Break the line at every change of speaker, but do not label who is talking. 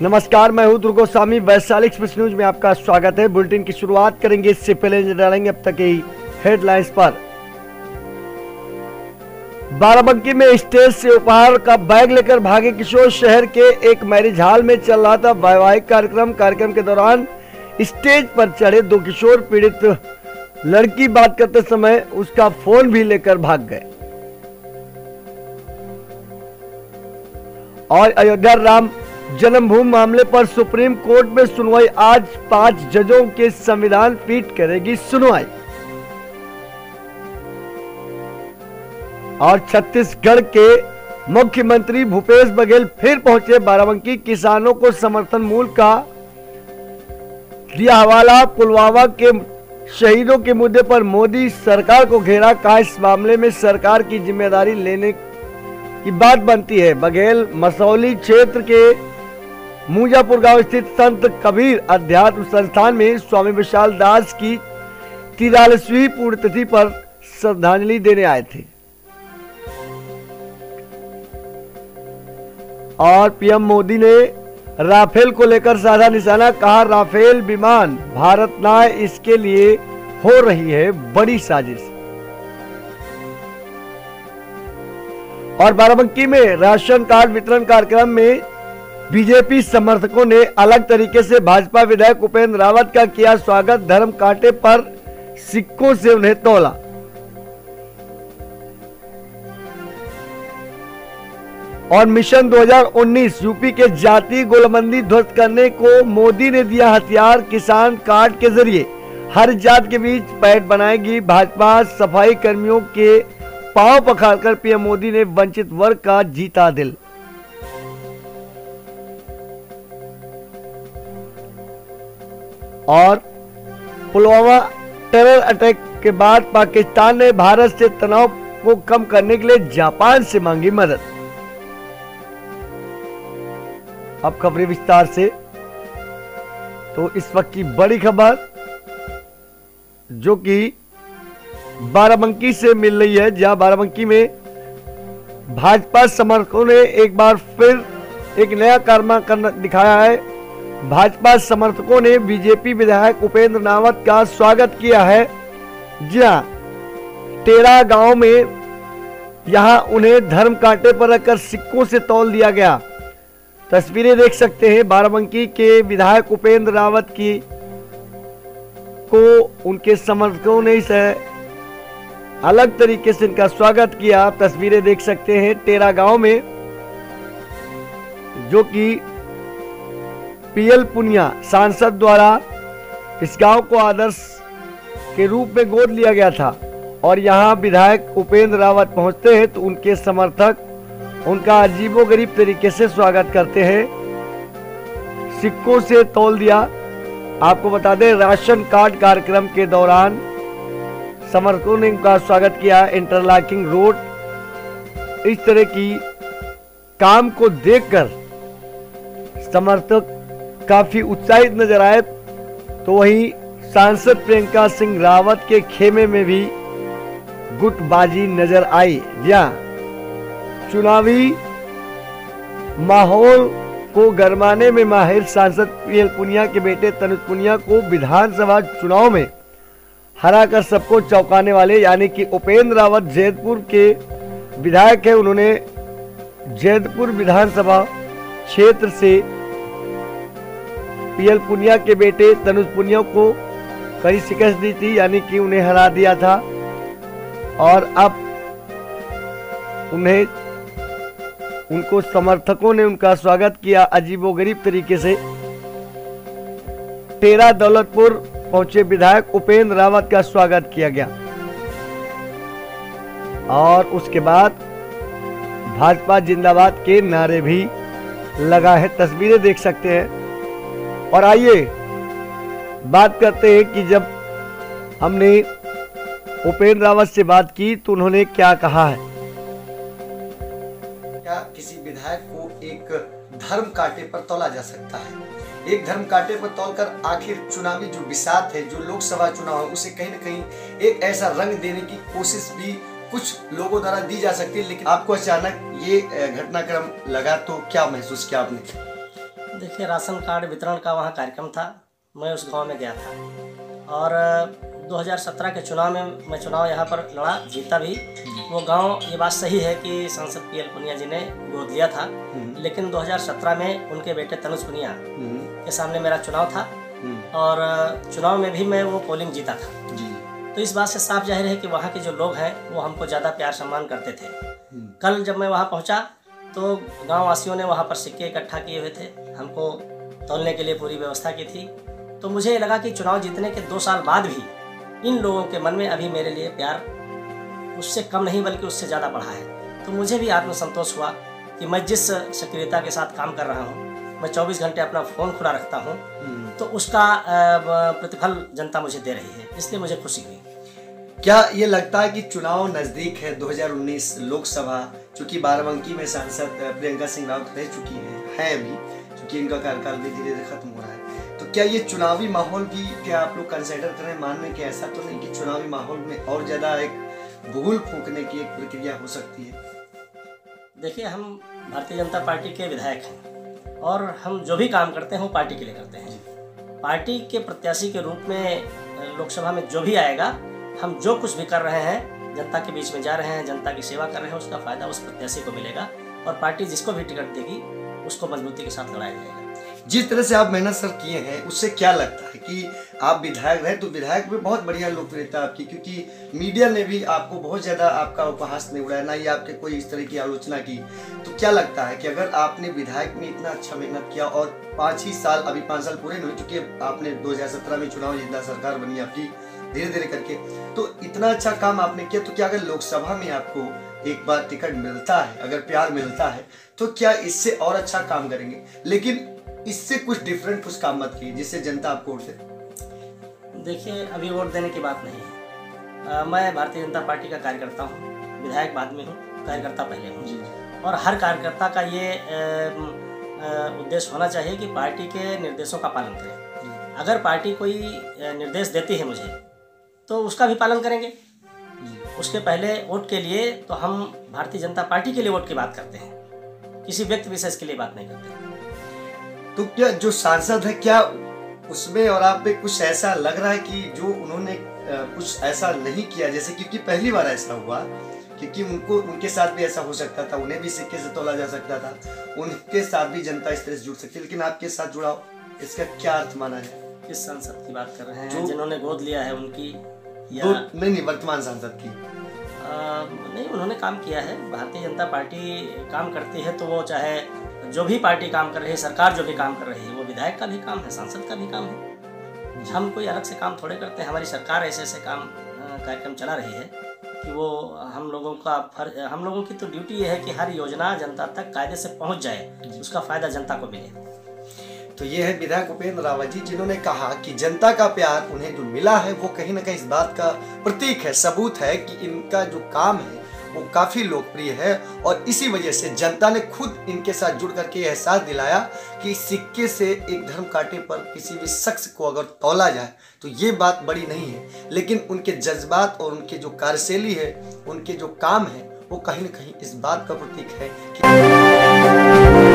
नमस्कार, मैं हूं दुर्गो स्वामी। वैशाली एक्सप्रेस न्यूज में आपका स्वागत है। बुलेटिन की शुरुआत करेंगे, इससे पहले नजर डालेंगे अब तक की हेडलाइंस पर। बाराबंकी में स्टेज से उपहार का बैग लेकर भागे किशोर। शहर के एक मैरिज हॉल में चल रहा था वैवाहिक कार्यक्रम के दौरान स्टेज पर चढ़े दो किशोर पीड़ित लड़की बात करते समय उसका फोन भी लेकर भाग गए। और अयोध्या राम जन्मभूमि मामले पर सुप्रीम कोर्ट में सुनवाई। आज 5 जजों के संविधान पीठ करेगी सुनवाई। और छत्तीसगढ़ के मुख्यमंत्री भूपेश बघेल फिर पहुंचे बाराबंकी। किसानों को समर्थन मूल्य का दिया हवाला। पुलवामा के शहीदों के मुद्दे पर मोदी सरकार को घेरा। कहा इस मामले में सरकार की जिम्मेदारी लेने की बात बनती है। बघेल मसौली क्षेत्र के मूजापुर गांव स्थित संत कबीर अध्यात्म संस्थान में स्वामी विशाल दास की 43वीं पुण्यतिथि पर श्रद्धांजलि देने आए थे। और पीएम मोदी ने राफेल को लेकर साधा निशाना। कहा राफेल विमान भारत न आए, इसके लिए हो रही है बड़ी साजिश। और बाराबंकी में राशन कार्ड वितरण कार्यक्रम में बीजेपी समर्थकों ने अलग तरीके से भाजपा विधायक उपेंद्र रावत का किया स्वागत। धर्म कांटे पर सिक्कों से उन्हें तौला। और मिशन 2019 यूपी के जाति गोलबंदी ध्वस्त करने को मोदी ने दिया हथियार। किसान कार्ड के जरिए हर जात के बीच पैठ बनाएगी भाजपा। सफाई कर्मियों के पांव पखारकर पीएम मोदी ने वंचित वर्ग का जीता दिल। और पुलवामा टेरर अटैक के बाद पाकिस्तान ने भारत से तनाव को कम करने के लिए जापान से मांगी मदद। अब खबरें विस्तार से। तो इस वक्त की बड़ी खबर जो कि बाराबंकी से मिल रही है, जहां बाराबंकी में भाजपा समर्थकों ने एक बार फिर एक नया कारनामा करना दिखाया है। भाजपा समर्थकों ने बीजेपी विधायक उपेंद्र रावत का स्वागत किया है। जहां टेरा गांव में यहां उन्हें धर्म कांटे पर रखकर सिक्कों से तौल दिया गया। तस्वीरें देख सकते हैं बाराबंकी के विधायक उपेंद्र रावत की को उनके समर्थकों ने इस अलग तरीके से इनका स्वागत किया। आप तस्वीरें देख सकते हैं टेरा गांव में, जो कि पीएल पुनिया सांसद द्वारा इस गांव को आदर्श के रूप में गोद लिया गया था। और यहां विधायक उपेंद्र रावत पहुंचते हैं तो उनके समर्थक उनका अजीबोगरीब तरीके से स्वागत करते हैं। सिक्कों से तौल दिया। आपको बता दें, राशन कार्ड कार्यक्रम के दौरान समर्थकों ने उनका स्वागत किया। इंटरलॉकिंग रोड इस तरह की काम को देखकर समर्थक काफी उत्साहित नजर आए। तो वहीं सांसद प्रियंका सिंह रावत के खेमे में भी गुटबाजी नजर आई। जहां चुनावी माहौल को गरमाने में माहिर सांसद पीएल पुनिया के बेटे तनुज पुनिया को विधानसभा चुनाव में हराकर सबको चौंकाने वाले यानी कि उपेंद्र रावत जैदपुर के विधायक है। उन्होंने जैदपुर विधानसभा क्षेत्र से पीएल पुनिया के बेटे तनुज पुनिया को कड़ी शिकस्त दी थी, यानी कि उन्हें हरा दिया था। और अब उनको समर्थकों ने उनका स्वागत किया अजीबोगरीब तरीके से। टेरा दौलतपुर पहुंचे विधायक उपेंद्र रावत का स्वागत किया गया। और उसके बाद भाजपा जिंदाबाद के नारे भी लगा है। तस्वीरें देख सकते हैं। और आइए बात करते हैं कि जब हमने उपेंद्र रावत से बात की तो उन्होंने क्या कहा है।
क्या किसी विधायक को एक धर्म कांटे पर तौला जा सकता है? एक धर्म कांटे पर तौलकर आखिर चुनावी जो बिसात है, जो लोकसभा चुनाव है, उसे कहीं न कहीं एक ऐसा रंग देने की कोशिश भी कुछ लोगों द्वारा दी जा सकती है। लेकिन आपको अचानक ये घटनाक्रम लगा तो क्या महसूस किया आपने?
देखिए, राशन कार्ड वितरण का वहाँ कार्यक्रम था, मैं उस गांव में गया था और 2017 के चुनाव में मैं चुनाव यहाँ पर लड़ा, जीता भी। वो गांव, ये बात सही है कि सांसद पीएल पुनिया जी ने गोद लिया था, लेकिन 2017 में उनके बेटे तनुज पुनिया के सामने मेरा चुनाव था और चुनाव में भी मैं वो पोलिंग जीता था। तो इस बात से साफ जाहिर है कि वहाँ के जो लोग हैं वो हमको ज़्यादा प्यार सम्मान करते थे। कल जब मैं वहाँ पहुँचा तो गाँव वासियों ने वहाँ पर सिक्के इकट्ठा किए हुए थे, हमको तौलने के लिए पूरी व्यवस्था की थी। तो मुझे ये लगा कि चुनाव जीतने के 2 साल बाद भी इन लोगों के मन में अभी मेरे लिए प्यार उससे कम नहीं बल्कि उससे ज़्यादा बढ़ा है। तो मुझे भी आत्मसंतोष हुआ कि मैं जिस सक्रियता के साथ काम कर रहा हूँ, मैं 24 घंटे अपना फ़ोन खुला रखता हूँ, तो उसका प्रतिफल जनता मुझे दे रही है, इसलिए मुझे खुशी हुई।
क्या ये लगता है कि चुनाव नजदीक है? 2019 लोकसभा, चूंकि बाराबंकी में सांसद प्रियंका सिंह रावत रह चुकी हैं अभी, चूंकि इनका कार्यकाल भी धीरे धीरे खत्म हो रहा है, तो क्या ये चुनावी माहौल भी क्या आप लोग कंसिडर कर रहे हैं? मान में कि ऐसा तो नहीं कि चुनावी माहौल में और ज्यादा एक भूल फूकने की एक प्रक्रिया हो सकती है?
देखिए, हम भारतीय जनता पार्टी के विधायक हैं और हम जो भी काम करते हैं वो पार्टी के लिए करते हैं। पार्टी के प्रत्याशी के रूप में लोकसभा में जो भी आएगा, हम जो कुछ भी कर रहे हैं, जनता के बीच में जा रहे हैं, जनता की सेवा कर रहे हैं, उसका फायदा उस प्रत्याशी को मिलेगा और पार्टी जिसको भी टिकट देगी उसको मजबूती के साथ लड़ाया जाएगा।
जिस तरह से आप मेहनत सर किए हैं, उससे क्या लगता है कि आप विधायक रहे, तो विधायक में बहुत बढ़िया लोकप्रियता आपकी, क्योंकि मीडिया ने भी आपको बहुत ज़्यादा आपका उपहास नहीं उड़ाया, ना ही आपके कोई इस तरह की आलोचना की। तो क्या लगता है कि अगर आपने विधायक में इतना अच्छा मेहनत किया और 5 ही साल, अभी 5 साल पूरे नहीं हो चुके, आपने 2017 में चुनाव जीता, सरकार बनी आपकी धीरे धीरे करके, तो इतना अच्छा काम आपने किया, तो क्या अगर लोकसभा में आपको एक बार टिकट मिलता है, अगर प्यार मिलता है, तो क्या इससे और अच्छा काम करेंगे? लेकिन इससे कुछ डिफरेंट कुछ काम मत कीजिए जिससे जनता आपको वोट दे।
देखिए, अभी वोट देने की बात नहीं है। मैं भारतीय जनता पार्टी का कार्यकर्ता हूँ, विधायक बाद में हूँ, कार्यकर्ता पहले हूँ। और हर कार्यकर्ता का ये उद्देश्य होना चाहिए कि पार्टी के निर्देशों का पालन करें। अगर पार्टी कोई निर्देश देती है मुझे, तो उसका भी पालन करेंगे। उसके पहले वोट के लिए तो हम भारतीय जनता पार्टी के लिए वोट की बात करते हैं, किसी व्यक्ति विशेष के लिए बात नहीं करते।
तो क्या जो सांसद है, क्या उसमें और आप में कुछ ऐसा लग रहा है कि जो उन्होंने कुछ ऐसा नहीं किया, जैसे क्योंकि पहली बार ऐसा हुआ, क्योंकि उनके साथ भी ऐसा हो सकता था, उन्हें भी सिक्के से तोला जा सकता था, उनके साथ भी जनता इस तरह से जुड़ सकती है, लेकिन आपके साथ जुड़ा, इसका क्या अर्थ माना है?
किस सांसद की बात कर रहे हैं? जिन्होंने गोद लिया है उनकी या
नहीं, वर्तमान सांसद की?
नहीं, उन्होंने काम किया है। भारतीय जनता पार्टी काम करती है तो वो चाहे जो भी पार्टी काम कर रही है, सरकार जो भी काम कर रही है, वो विधायक का भी काम है, सांसद का भी काम है। हम कोई अलग से काम थोड़े करते हैं। हमारी सरकार ऐसे ऐसे कार्यक्रम चला रही है कि वो हम लोगों की तो ड्यूटी ये है कि हर योजना जनता तक कायदे से पहुंच जाए, उसका फायदा जनता को मिले।
तो ये है विधायक उपेंद्र रावत जी, जिन्होंने कहा कि जनता का प्यार उन्हें जो मिला है वो कहीं ना कहीं इस बात का प्रतीक है, सबूत है कि इनका जो काम है वो काफी लोकप्रिय है और इसी वजह से जनता ने खुद इनके साथ जुड़ करके एहसास दिलाया कि सिक्के से एक धर्म कांटे पर किसी भी शख्स को अगर तौला जाए तो ये बात बड़ी नहीं है, लेकिन उनके जज्बात और उनके जो कार्यशैली है, उनके जो काम है, वो कहीं ना कहीं इस बात का प्रतीक है कि